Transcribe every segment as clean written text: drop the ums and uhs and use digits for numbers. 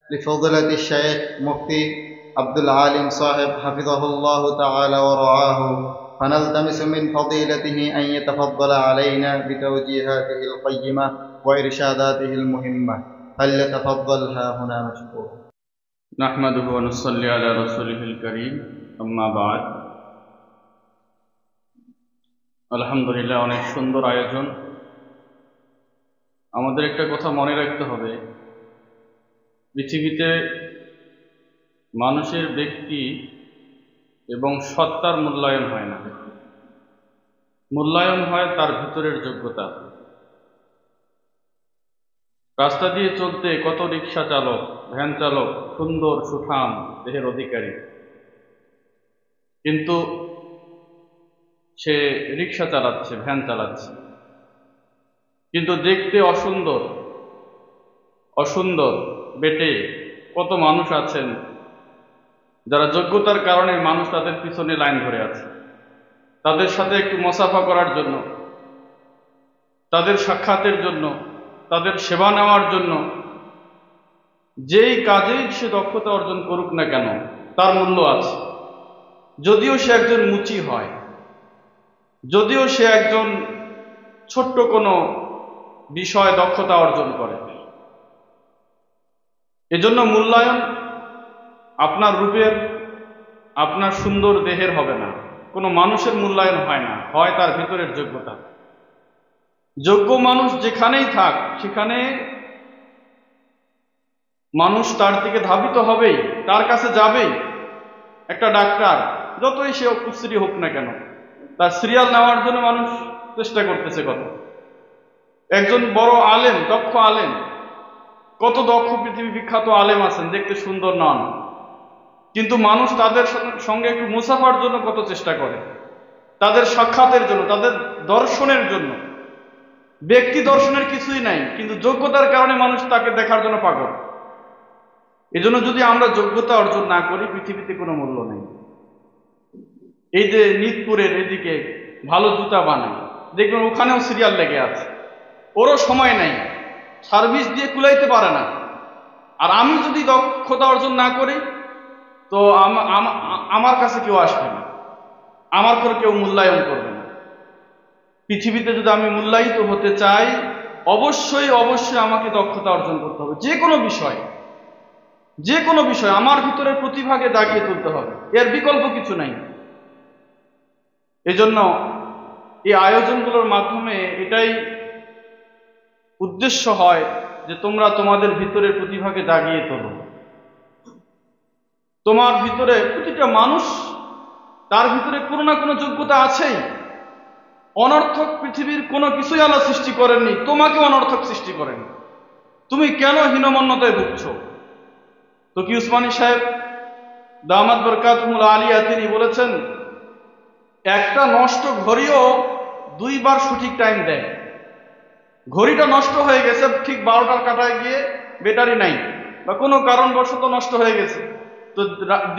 لفضيلة الشيخ مفتي عبد العالم صاحب حفظه الله تعالى ورعاه، فنلتمس من فضيلته أن يتفضل علينا بتوجيهاته القيمة وإرشاداته المهمة، فليتفضل ها هنا مشكورا. نحمده ونصلي على رسوله الكريم، أما بعد। আলহামদুলিল্লাহ, অনেক সুন্দর আয়োজন। আমাদের একটা কথা মনে রাখতে হবে, পৃথিবীতে মানুষের ব্যক্তি এবং সত্তার মূল্যায়ন হয় না, মূল্যায়ন হয় তার ভিতরের যোগ্যতা। রাস্তা দিয়ে চলতে কত রিক্সা চালক, ভ্যান চালক সুন্দর সুঠাম দেহের অধিকারী, কিন্তু সে রিক্সা চালাচ্ছে, ভ্যান চালাচ্ছে, কিন্তু দেখতে অসুন্দর অসুন্দর বেটে কত মানুষ আছেন যারা যোগ্যতার কারণে মানুষ তাদের পিছনে লাইন ধরে আছে, তাদের সাথে একটু মুসাফা করার জন্য, তাদের সাক্ষাতের জন্য, তাদের সেবা নেওয়ার জন্য। যেই কাজেই সে দক্ষতা অর্জন করুক না কেন, তার মূল্য আছে। যদিও সে একজন মুচি হয়, যদিও সে একজন ছোট্ট কোনো বিষয়ে দক্ষতা অর্জন করে, এজন্য মূল্যায়ন আপনার রূপের, আপনার সুন্দর দেহের হবে না। কোনো মানুষের মূল্যায়ন হয় না, হয় তার ভিতরের যোগ্যতা। যোগ্য মানুষ যেখানেই থাক সেখানে মানুষ তার দিকে ধাবিত হবেই, তার কাছে যাবেই। একটা ডাক্তার যতই সে কুশ্রী হোক না কেন, তার সিরিয়াল নেওয়ার জন্য মানুষ চেষ্টা করতেছে কত। একজন বড় আলেম, দক্ষ আলেম, কত দক্ষ পৃথিবী বিখ্যাত আলেম আছেন, দেখতে সুন্দর নন, কিন্তু মানুষ তাদের সঙ্গে একটু মুসাফার জন্য কত চেষ্টা করে, তাদের সাক্ষাতের জন্য, তাদের দর্শনের জন্য। ব্যক্তি দর্শনের কিছুই নাই, কিন্তু যোগ্যতার কারণে মানুষ তাকে দেখার জন্য পাগল। এজন্য যদি আমরা যোগ্যতা অর্জন না করি, পৃথিবীতে কোনো মূল্য নেই। এই যে নিতপুরের এদিকে ভালো জুতা বানায়, দেখবেন ওখানেও সিরিয়াল লেগে আছে, ওরও সময় নেই, সার্ভিস দিয়ে কুলাইতে পারে না। আর আমি যদি দক্ষতা অর্জন না করি, তো আমার কাছে কেউ আসবে না, আমার করে কেউ মূল্যায়ন করবে না। পৃথিবীতে যদি আমি মূল্যায়িত হতে চাই, অবশ্যই অবশ্যই আমাকে দক্ষতা অর্জন করতে হবে। যে কোনো বিষয়, যে কোনো বিষয় আমার ভিতরে প্রতিভাকে জাগিয়ে তুলতে হবে, এর বিকল্প কিছু নাই। এজন্য এই আয়োজনগুলোর মাধ্যমে এটাই উদ্দেশ্য হয় যে তোমরা তোমাদের ভিতরের প্রতিভাকে জাগিয়ে তোলো। তোমার ভিতরে, প্রতিটা মানুষ তার ভিতরে কোনো না কোনো যোগ্যতা আছেই। অনর্থক পৃথিবীর কোনো কিছুই আল্লাহ সৃষ্টি করেননি, তোমাকে অনর্থক সৃষ্টি করেন। তুমি কেন হীনমন্যতায় ভুগছো? তো কি উসমানী সাহেব দামাত বরকাতুল আলিয়া তিনি বলেছেন, একটা নষ্ট ঘড়িও দুইবার সঠিক টাইম দেয়। ঘড়িটা নষ্ট হয়ে গেছে ঠিক 12টার কাটায় গিয়ে, ব্যাটারি নাই বা কোনো কারণবশত নষ্ট হয়ে গেছে, তো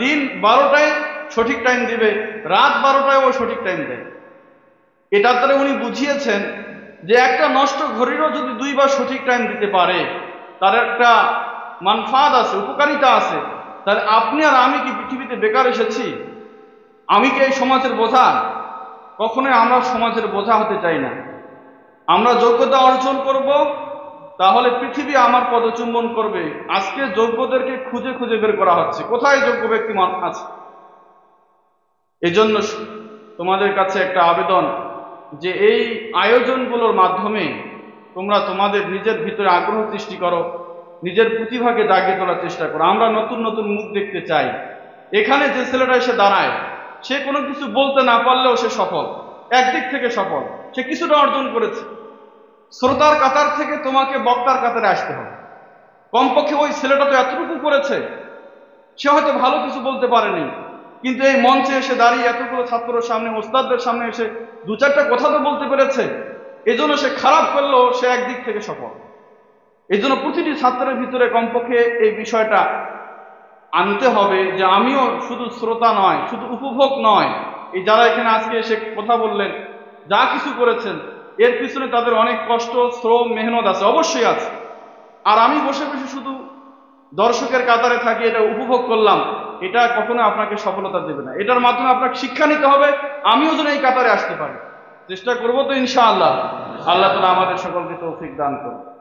দিন 12টায় সঠিক টাইম দিবে, রাত 12টায়ও সঠিক টাইম দেয়। এটার দ্বারা উনি বুঝিয়েছেন যে একটা নষ্ট ঘড়িরও যদি দুইবার সঠিক টাইম দিতে পারে, তার একটা মানফাত আছে, উপকারিতা আছে। তাহলে আপনি আর আমি কি পৃথিবীতে বেকার এসেছি? আমি কি এই সমাজের বোঝা? কখনোই আমরা সমাজের বোঝা হতে চাই না। আমরা যোগ্যতা অর্জন করব, তাহলে পৃথিবী আমার পদচুম্বন করবে। আজকে যোগ্যদেরকে খুঁজে খুঁজে বের করা হচ্ছে, কোথায় যোগ্য ব্যক্তি আছে। এজন্য তোমাদের কাছে একটা আবেদন যে এই আয়োজনগুলোর মাধ্যমে তোমরা তোমাদের নিজের ভিতরে আগ্রহ সৃষ্টি করো, নিজের প্রতিভাকে জাগিয়ে তোলার চেষ্টা করো। আমরা নতুন নতুন মুখ দেখতে চাই। এখানে যে ছেলেটা এসে দাঁড়ায়, সে কোনো কিছু বলতে না পারলেও সে সফল, একদিক থেকে সফল, সে কিছুটা অর্জন করেছে। শ্রোতার কাতার থেকে তোমাকে বক্তার কাতারে আসতে হবে। কমপক্ষে ওই ছেলেটা তো এতটুকু করেছে, সে হয়তো ভালো কিছু বলতে পারেনি, কিন্তু এই মঞ্চে এসে দাঁড়িয়ে এতগুলো ছাত্রের সামনে, ওস্তাদদের সামনে এসে দু চারটা কথা তো বলতে পেরেছে। এজন্য সে খারাপ করলেও সে একদিক থেকে সফল। এই জন্য প্রতিটি ছাত্রের ভিতরে কমপক্ষে এই বিষয়টা আনতে হবে যে আমিও শুধু শ্রোতা নয়, শুধু উপভোগ নয়। এই যারা এখানে আজকে এসে কথা বললেন, যা কিছু করেছেন, এর পিছনে তাদের অনেক কষ্ট, শ্রম, মেহনত আছে, অবশ্যই আছে। আর আমি বসে বসে শুধু দর্শকের কাতারে থাকি, এটা উপভোগ করলাম, এটা কখনো আপনাকে সফলতা দেবে না। এটার মাধ্যমে আপনাকে শিক্ষা নিতে হবে, আমিও যেন এই কাতারে আসতে পারি। চেষ্টা করবো তো ইনশাআল্লাহ। আল্লাহ তাআলা আমাদের সকলকে তৌফিক দান করুন।